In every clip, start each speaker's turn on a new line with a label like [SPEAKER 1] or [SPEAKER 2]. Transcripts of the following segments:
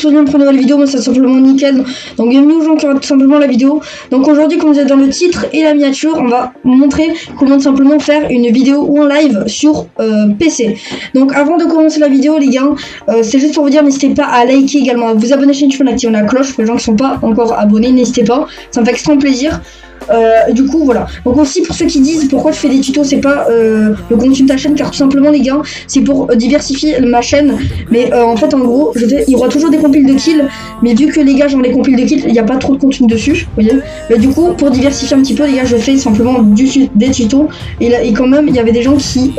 [SPEAKER 1] se souviennent pour une nouvelle vidéo, moi c'est simplement nickel. Donc bienvenue aux gens qui regardent tout simplement la vidéo. Donc aujourd'hui, comme vous êtes dans le titre et la miniature, on va vous montrer comment tout simplement faire une vidéo ou en live sur PC. Donc avant de commencer la vidéo les gars, c'est juste pour vous dire, n'hésitez pas à liker également, à vous abonner à la chaîne YouTube, à activer la cloche pour les gens qui ne sont pas encore abonnés, n'hésitez pas, ça me fait extrêmement plaisir. Du coup voilà, donc aussi pour ceux qui disent pourquoi je fais des tutos, c'est pas le contenu de ta chaîne, car tout simplement les gars c'est pour diversifier ma chaîne. Mais en fait en gros il y aura toujours des compiles de kills, mais vu que les gars genre les compiles de kills il n'y a pas trop de contenu dessus, vous voyez. Mais du coup pour diversifier un petit peu les gars, je fais simplement des tutos. Et quand même il y avait des gens qui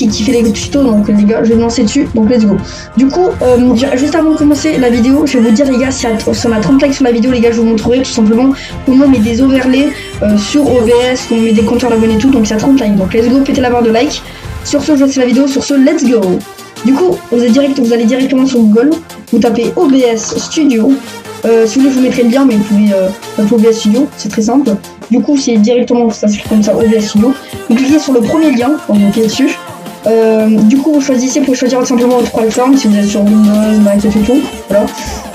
[SPEAKER 1] kiffaient les tutos, donc les gars je vais me lancer dessus, donc let's go. Du coup juste avant de commencer la vidéo, je vais vous dire les gars, si on a 30 likes sur la vidéo les gars, je vous montrerai tout simplement comment on met des overlays sur OBS, comment on met des compteurs d'abonnés et tout, donc c'est à 30 likes, donc let's go, pétez la barre de like. Sur ce je lance la vidéo, sur ce let's go. Du coup vous allez directement sur Google, vous tapez OBS Studio, si vous voulez je vous mettrai le lien, mais vous pouvez taper OBS Studio, c'est très simple. Du coup c'est directement, ça s'écrit comme ça, OBS Studio, vous cliquez sur le premier lien, donc vous cliquez dessus. Du coup vous choisissez, pour choisir simplement votre plateforme, si vous êtes sur Windows, Mac et tout, voilà.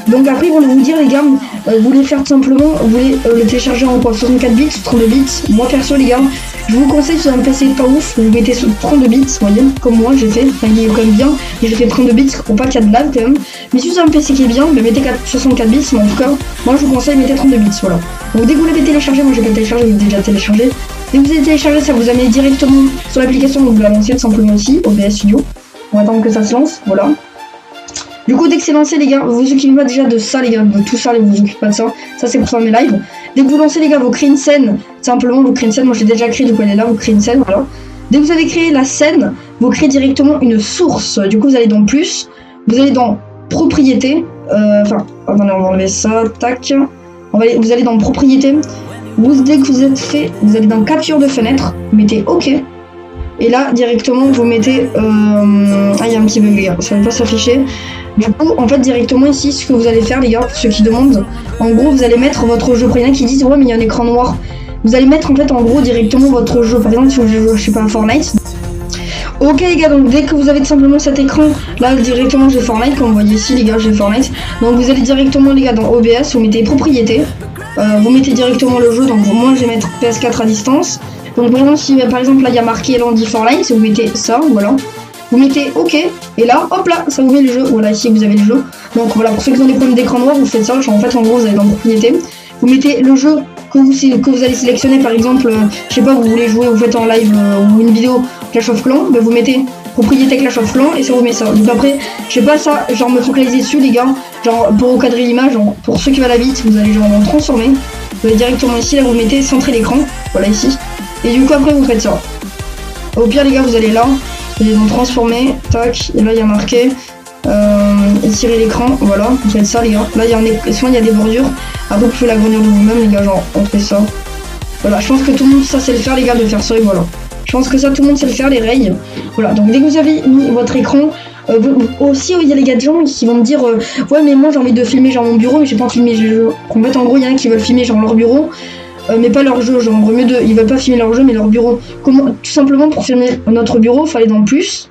[SPEAKER 1] Donc après ils vont vous dire les gars, vous voulez faire tout simplement, vous voulez le télécharger en quoi, 64 bits, 32 bits. Moi perso les gars, je vous conseille sur un PC pas ouf, vous mettez 32 bits, vous voyez, comme moi j'ai fait, enfin il est quand même bien, mais j'ai fait 32 bits pour pas qu'il y ait de lag quand même. Mais si c'est un PC qui est bien, mettez 64 bits, mais en tout cas, moi je vous conseille mettez 32 bits, voilà. Donc dès que vous l'avez téléchargé, moi j'ai pas téléchargé, vous l'avez déjà téléchargé. Dès que vous avez téléchargé, ça vous amène directement sur l'application, donc vous la lancez tout simplement ici, OBS Studio. On va attendre que ça se lance, voilà. Du coup dès que c'est lancé les gars, vous vous occupez pas déjà de ça les gars, de tout ça, vous vous occupez pas de ça. Ça c'est pour faire mes lives. Dès que vous lancez les gars, vous créez une scène, simplement vous créez une scène, moi je l'ai déjà créé, du coup elle est là, vous créez une scène, voilà. Dès que vous avez créé la scène, vous créez directement une source. Du coup vous allez dans plus, vous allez dans propriété, attendez on va enlever ça, tac. Vous allez dans propriété, dès que vous êtes fait, vous allez dans capture de fenêtre, vous mettez OK. Et là directement vous mettez, il y a un petit bug les gars, ça ne va pas s'afficher. Du coup en fait directement ici ce que vous allez faire les gars, pour ceux qui demandent, en gros vous allez mettre votre jeu. Pour il y en a qui disent ouais mais il y a un écran noir, vous allez mettre en fait en gros directement votre jeu. Par exemple si vous jouez je sais pas à Fortnite. Ok les gars, donc dès que vous avez tout simplement cet écran, là directement j'ai Fortnite, comme vous voyez ici les gars j'ai Fortnite. Donc vous allez directement les gars dans OBS, vous mettez propriété, vous mettez directement le jeu, donc moi je vais mettre PS4 à distance. Donc par exemple si par exemple là il y a marqué Landy Fortnite, vous mettez ça, voilà. Vous mettez OK, et là, hop là, ça vous met le jeu. Voilà, ici vous avez le jeu. Donc voilà, pour ceux qui ont des problèmes d'écran noir, vous faites ça. Genre, en fait, en gros, vous allez dans propriété. Vous mettez le jeu que vous allez sélectionner. Par exemple, je sais pas, vous voulez jouer, vous faites en live ou une vidéo Clash of Clans. Ben, vous mettez propriété Clash of Clans et ça vous met ça. Donc après, je sais pas ça, genre me focaliser dessus, les gars. Genre, pour recadrer l'image, pour ceux qui va la vite, vous allez genre en transformer. Vous allez directement ici, là, vous mettez centrer l'écran. Voilà, ici. Et du coup, après, vous faites ça. Au pire, les gars, vous allez là. Ils vont transformer, tac, et là il y a marqué étirer l'écran, voilà, vous faites ça les gars. Là souvent il y a des bordures, après vous pouvez l'agrandir de vous-même les gars, genre on fait ça. Voilà, je pense que tout le monde ça sait le faire les gars, de faire ça et voilà. Je pense que ça tout le monde sait le faire, les rails. Voilà, donc dès que vous avez mis votre écran, aussi il y a les gars de gens qui vont me dire ouais mais moi j'ai envie de filmer genre mon bureau mais j'ai pas envie de filmer le jeu. En fait en gros il y en a qui veulent filmer genre leur bureau. Mais pas leur jeu, genre ils veulent pas filmer leur jeu mais leur bureau. Comment, tout simplement pour filmer notre bureau, il fallait dans plus.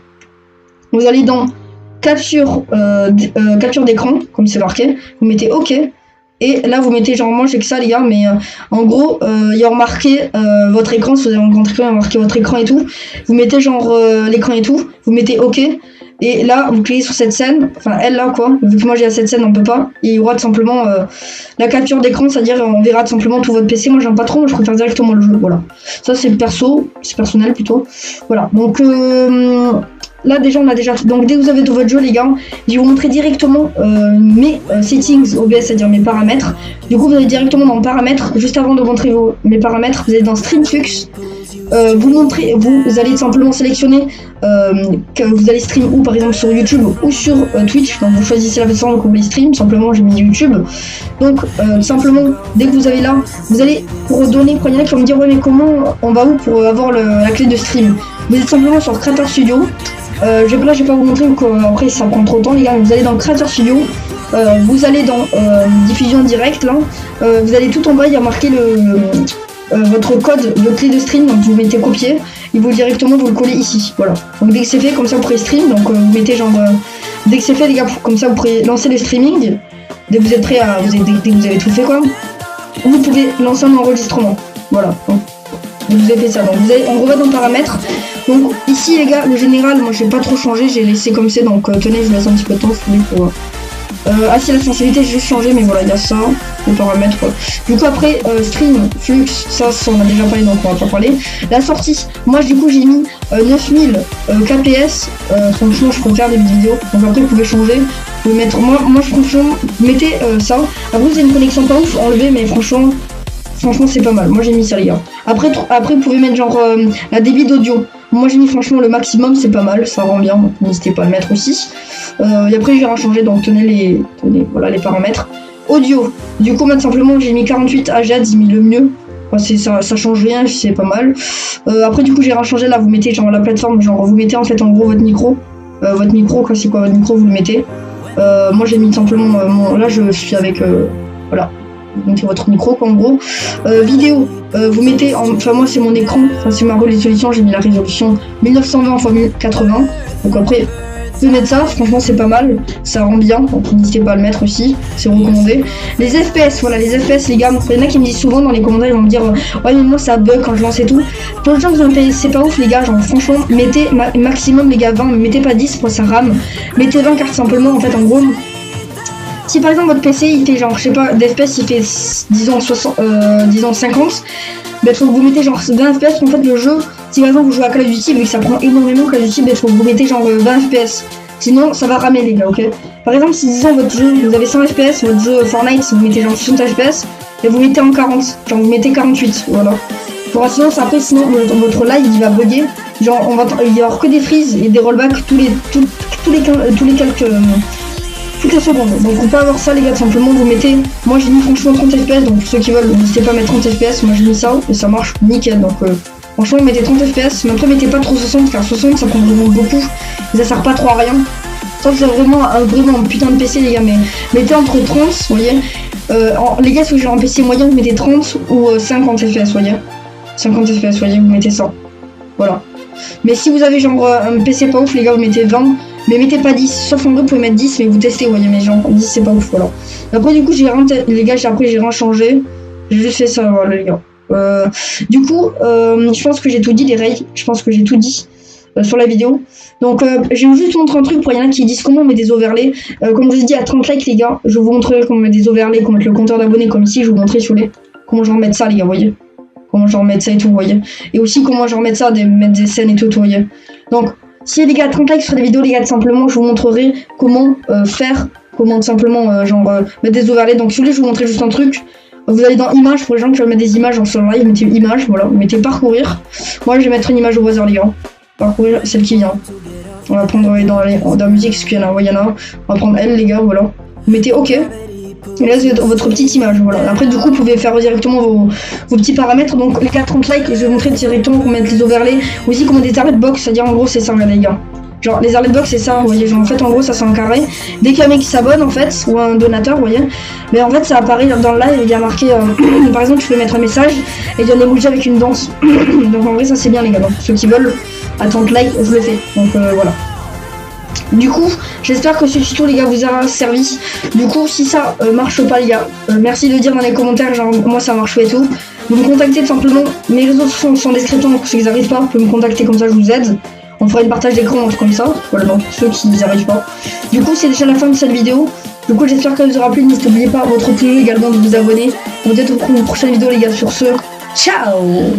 [SPEAKER 1] Vous allez dans capture d'écran, comme c'est marqué, vous mettez OK. Et là vous mettez genre moi j'ai que ça les gars, mais en gros il y a marqué votre écran, si vous avez un grand écran, il y a marqué votre écran et tout. Vous mettez genre l'écran et tout, vous mettez OK. Et là vous cliquez sur cette scène, enfin elle là quoi, vu que moi j'ai cette scène on peut pas, et il y aura tout simplement la capture d'écran, c'est-à-dire on verra tout simplement tout votre PC. Moi j'aime pas trop, moi je préfère directement le jeu, voilà. Ça c'est personnel plutôt. Voilà, donc là déjà on a déjà tout. Donc dès que vous avez tout votre jeu les gars, je vais vous montrer directement mes settings OBS, c'est-à-dire mes paramètres. Du coup vous allez directement dans paramètres, juste avant de montrer mes paramètres, vous allez dans StreamFux. Vous allez simplement sélectionner que vous allez stream ou par exemple sur YouTube ou sur Twitch. Donc vous choisissez la plateforme que vous voulez stream, simplement j'ai mis YouTube. Donc simplement dès que vous avez là, vous allez pour donner, il y en a qui vont me dire ouais mais comment on va où pour avoir la clé de stream. Vous êtes simplement sur Creator Studio. Là je vais pas vous montrer, après ça prend trop de temps les gars. Vous allez dans Creator Studio, vous allez dans diffusion directe là, vous allez tout en bas, il y a marqué votre code de clé de stream, donc vous mettez copier il faut directement vous le coller ici. Voilà. Donc dès que c'est fait, comme ça vous pourrez stream. Donc vous mettez genre dès que c'est fait les gars, comme ça vous pourrez lancer le streaming. Dès que vous êtes prêts à dès que vous avez tout fait quoi, vous pouvez lancer un enregistrement. Voilà. Donc vous avez fait ça. Donc on revient dans paramètres. Donc ici les gars, le général, moi j'ai pas trop changé, j'ai laissé comme c'est. Donc tenez, je vous laisse un petit peu de temps si vous voulez pour. Ah si, la sensibilité j'ai juste changé, mais voilà, il y a ça, les paramètres. Du coup après stream, flux, ça on a déjà parlé, donc on va pas parler. La sortie, moi du coup j'ai mis 9000 kps, franchement je préfère des vidéos, donc après vous pouvez changer, vous pouvez mettre, moi franchement, mettez ça. Après vous avez une connexion pas ouf, enlevez, mais franchement c'est pas mal, moi j'ai mis ça les gars. Après vous pouvez mettre genre la débit d'audio. Moi j'ai mis franchement le maximum, c'est pas mal, ça rend bien, donc n'hésitez pas à le mettre aussi. Et après j'ai changé, donc tenez voilà les paramètres. Audio, du coup maintenant simplement j'ai mis 48 AZ, j'ai mis le mieux. Enfin, ça change rien, c'est pas mal. Après du coup j'ai changé, là vous mettez genre la plateforme, genre vous mettez en fait en gros votre micro. Quoi, c'est quoi votre micro, vous le mettez. Moi j'ai mis simplement là je suis avec voilà. Vous mettez votre micro quoi en gros. Vidéo, vous mettez enfin moi c'est mon écran, enfin c'est ma résolution, j'ai mis la résolution 1920 x 1080. Donc après vous pouvez mettre ça, franchement c'est pas mal, ça rend bien, donc n'hésitez pas à le mettre aussi, c'est recommandé. Les FPS, voilà les FPS les gars, il y en a qui me disent souvent dans les commentaires, ils vont me dire ouais mais moi ça bug quand je lance et tout. Pour les gens qui ont un PC c'est pas ouf les gars, genre franchement mettez maximum les gars 20, mettez pas 10 pour ça rame, mettez 20 car simplement en fait en gros. Si par exemple votre PC il fait genre je sais pas d'FPS il fait disons 50, bah faut que vous mettez genre 20 FPS en fait le jeu. Si par exemple vous jouez à Call of Duty, vu que ça prend énormément Call of Duty, il faut que vous mettez genre 20 FPS. Sinon ça va ramer les gars, ok. Par exemple si disons votre jeu, vous avez 100 FPS, votre jeu Fortnite, vous mettez genre 60 FPS, et vous mettez en 40, genre vous mettez 48, voilà. Sinon votre live il va bugger, genre il va y avoir que des freezes et des rollbacks tous les quelques secondes. Donc on peut avoir ça les gars, simplement vous mettez, moi j'ai mis franchement 30 FPS, donc ceux qui veulent n'hésitez pas à mettre 30 FPS, moi j'ai mis ça et ça marche nickel. Donc franchement mettez 30 FPS, mais après mettez pas trop 60 car 60 ça prend vraiment beaucoup et ça sert pas trop à rien. Ça c'est vraiment un putain de PC les gars, mais mettez entre 30, vous voyez. Les gars si vous jouez en PC moyen vous mettez 30 ou 50 FPS, vous voyez. 50 FPS, vous voyez, vous mettez ça. Voilà. Mais si vous avez genre un PC pas ouf les gars, vous mettez 20. Mais mettez pas 10, sauf en vrai vous pouvez mettre 10 mais vous testez, vous voyez, mais genre 10 c'est pas ouf, voilà. Après du coup j'ai rien changé, j'ai juste fait ça, voilà les gars. Du coup je pense que j'ai tout dit les règles, je pense que j'ai tout dit sur la vidéo. Donc je vais juste vous montrer un truc pour il y en a qui disent comment on met des overlays. Comme je vous ai dit à 30 likes les gars, je vais vous montrer comment on met des overlays, comment mettre le compteur d'abonnés comme ici, je vais vous montrer sur les comment je remets ça les gars, vous voyez. Comment je remets ça et tout, vous voyez. Et aussi comment je remets ça, mettre des scènes et tout, vous voyez. Donc si les gars 30 likes sur les vidéos les gars, simplement je vous montrerai comment comment simplement mettre des overlays. Donc si vous voulez je vous montrer juste un truc. Vous allez dans images, pour les gens qui veulent mettre des images en solo live, mettez images, voilà, vous mettez parcourir. Moi je vais mettre une image au hasard les gars. Parcourir celle qui vient. On va prendre dans la musique, ce qu'il y en a, il y en a. On va prendre elle les gars, voilà. Vous mettez OK. Et là c'est votre petite image, voilà. Après du coup vous pouvez faire directement vos petits paramètres. Donc les gars 30 likes, je vais vous montrer directement comment mettre les overlays. Aussi comment des arrêts de box, c'est-à-dire en gros c'est ça les gars. Genre les arrêts de box c'est ça, vous voyez, genre en fait en gros ça c'est un carré. Dès qu'il y a un mec qui s'abonne en fait, ou un donateur, vous voyez. Mais en fait ça apparaît dans le live, il y a marqué par exemple tu peux mettre un message et il y a un emoji avec une danse. Donc en vrai ça c'est bien les gars, donc ceux qui veulent à 30 likes je le fais. Donc voilà. Du coup, j'espère que ce tuto les gars vous aura servi. Du coup, si ça marche pas les gars, merci de dire dans les commentaires, genre moi ça marche et tout. Vous me contactez tout simplement, mes réseaux sont en description pour ceux qui n'arrivent pas, vous pouvez me contacter comme ça je vous aide. On fera une partage d'écran, un truc comme ça, voilà, donc ceux qui n'y arrivent pas. Du coup, c'est déjà la fin de cette vidéo. Du coup, j'espère qu'elle vous aura plu. N'oubliez pas votre plus également de vous abonner. On se retrouve pour une prochaine vidéo les gars. Sur ce, ciao.